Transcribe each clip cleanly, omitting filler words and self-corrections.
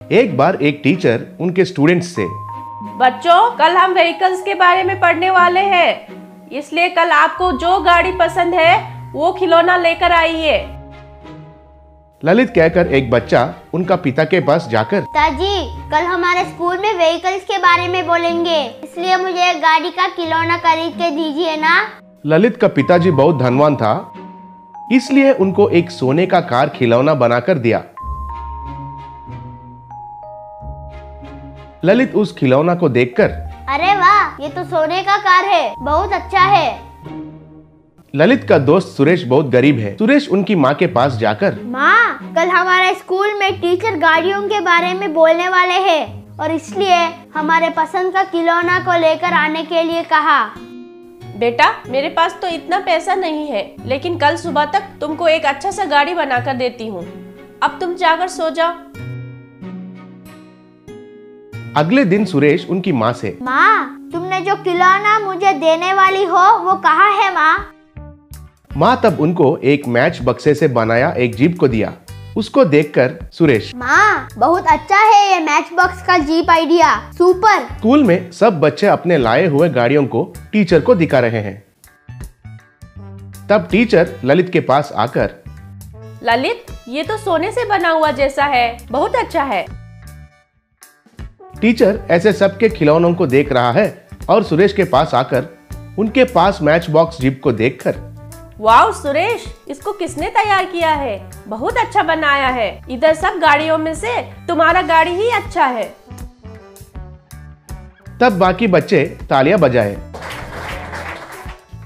एक बार एक टीचर उनके स्टूडेंट्स से, बच्चों कल हम व्हीकल्स के बारे में पढ़ने वाले हैं, इसलिए कल आपको जो गाड़ी पसंद है वो खिलौना लेकर आइए। ललित कहकर एक बच्चा उनका पिता के पास जाकर, पिताजी कल हमारे स्कूल में व्हीकल्स के बारे में बोलेंगे, इसलिए मुझे एक गाड़ी का खिलौना खरीद के दीजिए ना। ललित का पिताजी बहुत धनवान था, इसलिए उनको एक सोने का कार खिलौना बनाकर दिया। ललित उस खिलौना को देखकर, अरे वाह, ये तो सोने का कार है, बहुत अच्छा है। ललित का दोस्त सुरेश बहुत गरीब है। सुरेश उनकी माँ के पास जाकर, माँ कल हमारे स्कूल में टीचर गाड़ियों के बारे में बोलने वाले हैं और इसलिए हमारे पसंद का खिलौना को लेकर आने के लिए कहा। बेटा मेरे पास तो इतना पैसा नहीं है, लेकिन कल सुबह तक तुमको एक अच्छा सा गाड़ी बनाकर देती हूँ। अब तुम जाकर सो जाओ। अगले दिन सुरेश उनकी माँ से, माँ तुमने जो खिलौना मुझे देने वाली हो वो कहाँ है माँ? माँ तब उनको एक मैच बक्से से बनाया एक जीप को दिया। उसको देखकर सुरेश, माँ बहुत अच्छा है ये मैच बॉक्स का जीप आइडिया, सुपर। स्कूल में सब बच्चे अपने लाए हुए गाड़ियों को टीचर को दिखा रहे हैं। तब टीचर ललित के पास आकर, ललित ये तो सोने से बना हुआ जैसा है, बहुत अच्छा है। टीचर ऐसे सबके खिलौनों को देख रहा है और सुरेश के पास आकर उनके पास मैच बॉक्स जीप को देखकर, वाह सुरेश, इसको किसने तैयार किया है, बहुत अच्छा बनाया है। इधर सब गाड़ियों में से तुम्हारा गाड़ी ही अच्छा है। तब बाकी बच्चे तालियां बजाए।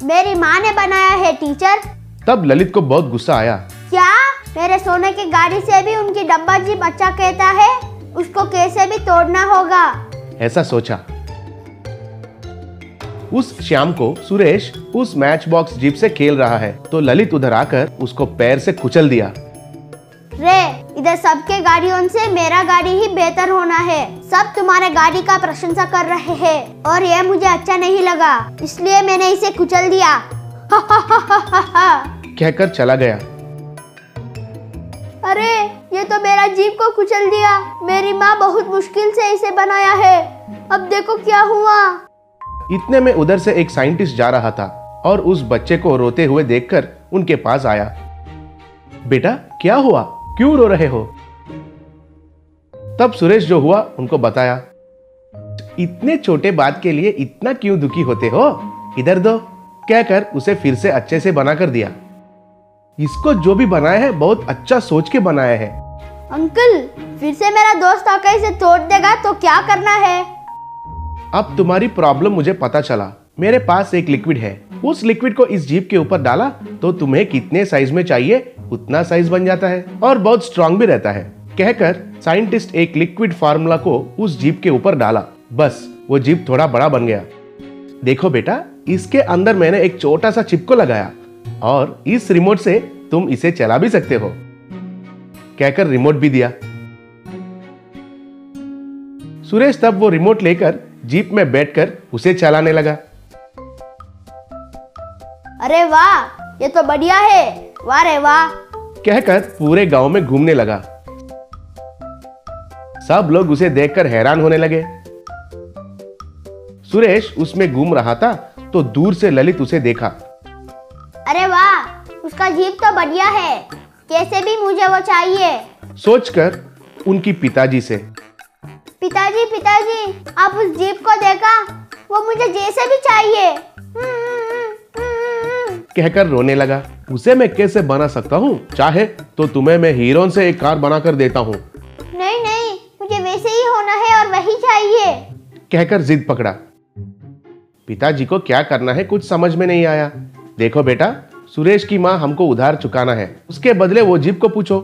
मेरी माँ ने बनाया है टीचर। तब ललित को बहुत गुस्सा आया। क्या मेरे सोने की गाड़ी से भी उनकी डब्बा जीप अच्छा कहता है, उसको कैसे भी तोड़ना होगा, ऐसा सोचा। उस शाम को सुरेश उस मैच बॉक्स जीप से खेल रहा है तो ललित उधर आकर उसको पैर से कुचल दिया। रे इधर सबके गाड़ियों से मेरा गाड़ी ही बेहतर होना है, सब तुम्हारे गाड़ी का प्रशंसा कर रहे हैं और ये मुझे अच्छा नहीं लगा, इसलिए मैंने इसे कुचल दिया। कहकर चला गया। अरे ये तो मेरा जीप को कुचल दिया, मेरी माँ बहुत मुश्किल से इसे बनाया है, अब देखो क्या हुआ। इतने में उधर से एक साइंटिस्ट जा रहा था और उस बच्चे को रोते हुए देखकर उनके पास आया। बेटा क्या हुआ, क्यों रो रहे हो? तब सुरेश जो हुआ उनको बताया। इतने छोटे बात के लिए इतना क्यों दुखी होते हो, इधर दो, कहकर उसे फिर से अच्छे से बनाकर दिया। इसको जो भी बनाया है बहुत अच्छा सोच के बनाया है। अंकल फिर से मेरा दोस्त आकर इसे तोड़ देगा तो क्या करना है? अब तुम्हारी प्रॉब्लम मुझे पता चला। मेरे पास एक लिक्विड है, उस लिक्विड को इस जीप के ऊपर डाला तो तुम्हें कितने साइज में चाहिए उतना साइज बन जाता है और बहुत स्ट्रांग भी रहता है। कहकर साइंटिस्ट एक लिक्विड फार्मूला को उस जीप के ऊपर डाला, बस वो जीप थोड़ा बड़ा बन गया। देखो बेटा, इसके अंदर मैंने एक छोटा सा चिप को लगाया और इस रिमोट से तुम इसे चला भी सकते हो, कहकर रिमोट भी दिया। सुरेश तब वो रिमोट लेकर जीप में बैठकर उसे चलाने लगा। अरे वाह, ये तो बढ़िया है, वाह रे वाह, कहकर पूरे गांव में घूमने लगा। सब लोग उसे देखकर हैरान होने लगे। सुरेश उसमें घूम रहा था तो दूर से ललित उसे देखा। अरे वाह, उसका जीप तो बढ़िया है, कैसे भी मुझे वो चाहिए, सोचकर उनकी पिताजी से, पिताजी पिताजी आप उस जीप को देखा, वो मुझे जैसे भी चाहिए, कहकर रोने लगा। उसे मैं कैसे बना सकता हूँ, चाहे तो तुम्हें मैं हीरो से एक कार बनाकर देता हूँ। नहीं नहीं, मुझे वैसे ही होना है और वही चाहिए, कहकर जिद पकड़ा। पिताजी को क्या करना है कुछ समझ में नहीं आया। देखो बेटा, सुरेश की माँ हमको उधार चुकाना है, उसके बदले वो जीप को पूछो।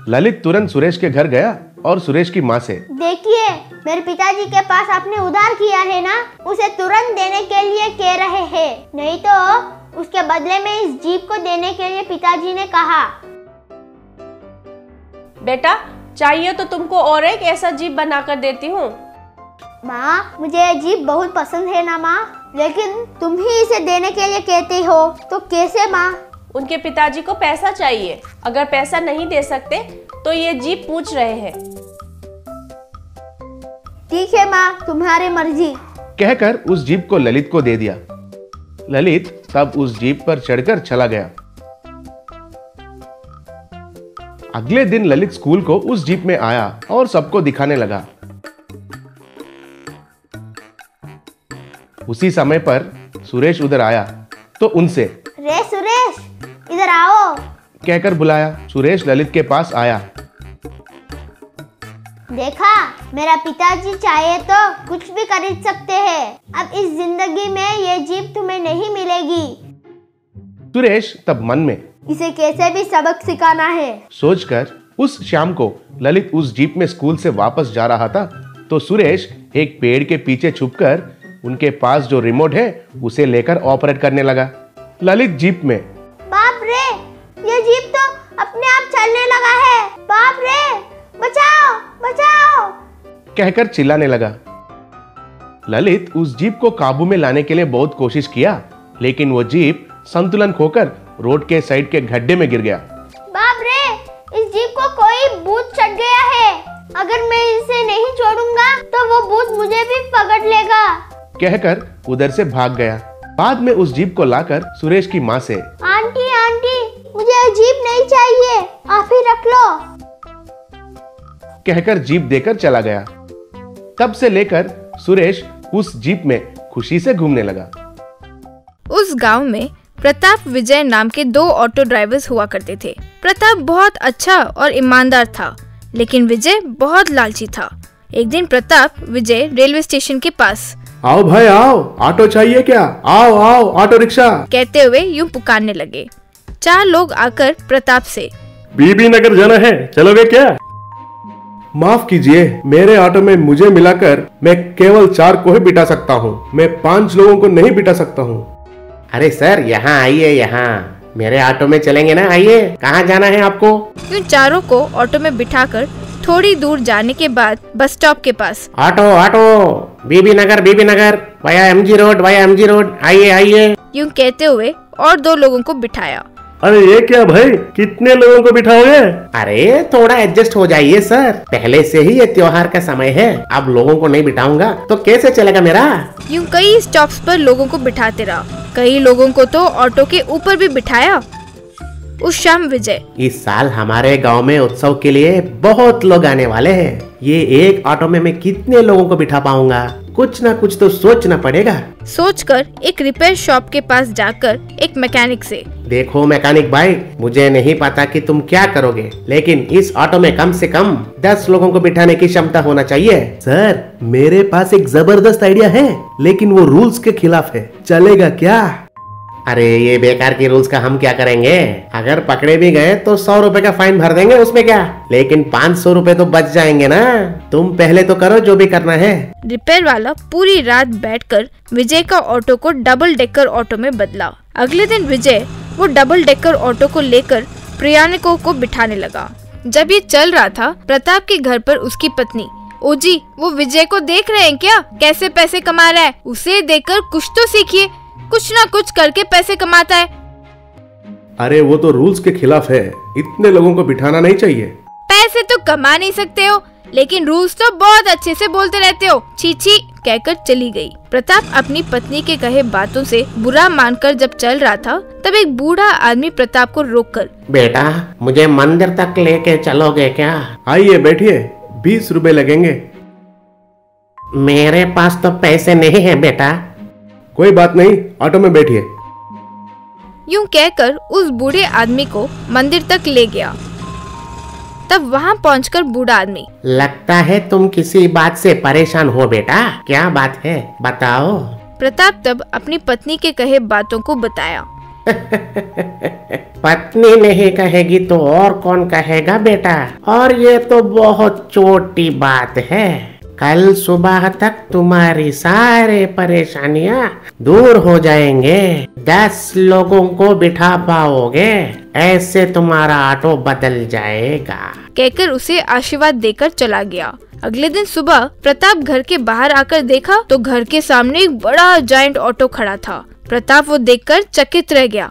ललित तुरंत सुरेश के घर गया और सुरेश की माँ से, देखिए मेरे पिताजी के पास आपने उधार किया है ना, उसे तुरंत देने के लिए कह रहे हैं, नहीं तो उसके बदले में इस जीप को देने के लिए पिताजी ने कहा। बेटा चाहिए तो तुमको और एक ऐसा जीप बनाकर देती हूँ। माँ मुझे ये जीप बहुत पसंद है ना माँ, लेकिन तुम ही इसे देने के लिए कहते हो तो कैसे माँ? उनके पिताजी को पैसा चाहिए, अगर पैसा नहीं दे सकते तो ये जीप पूछ रहे हैं। ठीक है माँ, तुम्हारी मर्जी। कहकर उस जीप को ललित को दे दिया। ललित तब उस जीप पर चढ़कर चला गया। अगले दिन ललित स्कूल को उस जीप में आया और सबको दिखाने लगा। उसी समय पर सुरेश उधर आया तो उनसे रे सुरेश, इधर आओ कहकर बुलाया। सुरेश ललित के पास आया। देखा, मेरा पिताजी चाहे तो कुछ भी खरीद सकते हैं। अब इस जिंदगी में ये जीप तुम्हें नहीं मिलेगी। सुरेश तब मन में इसे कैसे भी सबक सिखाना है सोचकर उस शाम को ललित उस जीप में स्कूल से वापस जा रहा था तो सुरेश एक पेड़ के पीछे छुपकर उनके पास जो रिमोट है उसे लेकर ऑपरेट करने लगा। ललित जीप में बाप रे, ये जीप तो अपने आप चलने लगा है। बाप रे, बचाओ बचाओ कहकर चिल्लाने लगा। ललित उस जीप को काबू में लाने के लिए बहुत कोशिश किया, लेकिन वो जीप संतुलन खोकर रोड के साइड के गड्ढे में गिर गया। बाप रे, इस जीप को कोई भूत चढ़ गया है। अगर मैं इसे नहीं छोड़ूंगा तो वो भूत मुझे भी पकड़ लेगा कहकर उधर से भाग गया। बाद में उस जीप को लाकर सुरेश की माँ से आंटी आंटी, मुझे ये जीप नहीं चाहिए, आप ही रख लो कहकर जीप देकर चला गया। तब से लेकर सुरेश उस जीप में खुशी से घूमने लगा। उस गांव में प्रताप विजय नाम के 2 ऑटो ड्राइवर्स हुआ करते थे। प्रताप बहुत अच्छा और ईमानदार था, लेकिन विजय बहुत लालची था। एक दिन प्रताप विजय रेलवे स्टेशन के पास आओ भाई आओ, ऑटो चाहिए क्या? आओ आओ ऑटो रिक्शा कहते हुए यूं पुकारने लगे। 4 लोग आकर प्रताप से बीबी नगर जाना है, चलोगे क्या? माफ कीजिए, मेरे ऑटो में मुझे मिलाकर मैं केवल 4 को ही बिठा सकता हूँ। मैं 5 लोगों को नहीं बिठा सकता हूँ। अरे सर, यहाँ आइए, यहाँ मेरे ऑटो में चलेंगे ना, आइए। कहाँ जाना है आपको? यूं चारों को ऑटो में बिठाकर थोड़ी दूर जाने के बाद बस स्टॉप के पास ऑटो ऑटो, बीबी नगर वाया एमजी रोड, आइए आइए यूं कहते हुए और 2 लोगों को बिठाया। अरे ये क्या भाई, कितने लोगों को बिठाओगे? अरे थोड़ा एडजस्ट हो जाइए सर, पहले से ही ये त्योहार का समय है। अब लोगों को नहीं बिठाऊंगा तो कैसे चलेगा मेरा? यूं कई स्टॉप्स पर लोगों को बिठाते रहा। कई लोगों को तो ऑटो के ऊपर भी बिठाया। उस शाम विजय इस साल हमारे गांव में उत्सव के लिए बहुत लोग आने वाले हैं। ये एक ऑटो में मैं कितने लोगों को बिठा पाऊंगा? कुछ ना कुछ तो सोचना पड़ेगा। सोचकर एक रिपेयर शॉप के पास जाकर एक मैकेनिक से देखो मैकेनिक भाई, मुझे नहीं पता कि तुम क्या करोगे, लेकिन इस ऑटो में कम से कम 10 लोगों को बिठाने की क्षमता होना चाहिए। सर, मेरे पास एक जबरदस्त आइडिया है, लेकिन वो रूल्स के खिलाफ है, चलेगा क्या? अरे ये बेकार के रूल्स का हम क्या करेंगे? अगर पकड़े भी गए तो 100 रुपए का फाइन भर देंगे, उसमें क्या, लेकिन 500 रुपए तो बच जाएंगे ना। तुम पहले तो करो जो भी करना है। रिपेयर वाला पूरी रात बैठकर विजय का ऑटो को डबल डेकर ऑटो में बदला। अगले दिन विजय वो डबल डेकर ऑटो को लेकर प्रयाणिकों को बिठाने लगा। जब ये चल रहा था, प्रताप के घर पर उसकी पत्नी, ओ जी, वो विजय को देख रहे हैं क्या, कैसे पैसे कमा रहा है? उसे देखकर कुछ तो सीखिए, कुछ ना कुछ करके पैसे कमाता है। अरे वो तो रूल्स के खिलाफ है, इतने लोगों को बिठाना नहीं चाहिए। पैसे तो कमा नहीं सकते हो, लेकिन रूल्स तो बहुत अच्छे से बोलते रहते हो, छी छी कहकर चली गई। प्रताप अपनी पत्नी के कहे बातों से बुरा मानकर जब चल रहा था, तब एक बूढ़ा आदमी प्रताप को रोककर बेटा, मुझे मंदिर तक लेके चलोगे क्या? आइए बैठिए, 20 रुपए लगेंगे। मेरे पास तो पैसे नहीं है बेटा। कोई बात नहीं, ऑटो में बैठिए। यूं कहकर उस बूढ़े आदमी को मंदिर तक ले गया। तब वहां पहुंचकर बूढ़ा आदमी, लगता है तुम किसी बात से परेशान हो बेटा, क्या बात है बताओ? प्रताप तब अपनी पत्नी के कहे बातों को बताया। पत्नी नहीं कहेगी तो और कौन कहेगा बेटा, और ये तो बहुत छोटी बात है। कल सुबह तक तुम्हारी सारे परेशानियां दूर हो जाएंगे। 10 लोगों को बिठा पाओगे, ऐसे तुम्हारा ऑटो बदल जाएगा कहकर उसे आशीर्वाद देकर चला गया। अगले दिन सुबह प्रताप घर के बाहर आकर देखा तो घर के सामने एक बड़ा जायंट ऑटो खड़ा था। प्रताप वो देखकर चकित रह गया।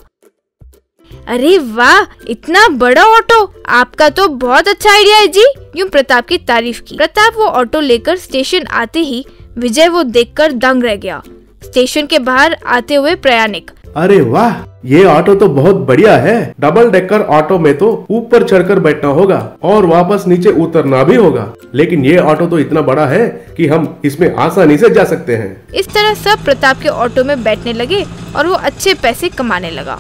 अरे वाह, इतना बड़ा ऑटो, आपका तो बहुत अच्छा आइडिया है जी। यूं प्रताप की तारीफ की। प्रताप वो ऑटो लेकर स्टेशन आते ही विजय वो देखकर दंग रह गया। स्टेशन के बाहर आते हुए प्रयाणिक, अरे वाह, ये ऑटो तो बहुत बढ़िया है। डबल डेकर ऑटो में तो ऊपर चढ़कर बैठना होगा और वापस नीचे उतरना भी होगा, लेकिन ये ऑटो तो इतना बड़ा है कि हम इसमें आसानी से जा सकते हैं। इस तरह सब प्रताप के ऑटो में बैठने लगे और वो अच्छे पैसे कमाने लगा।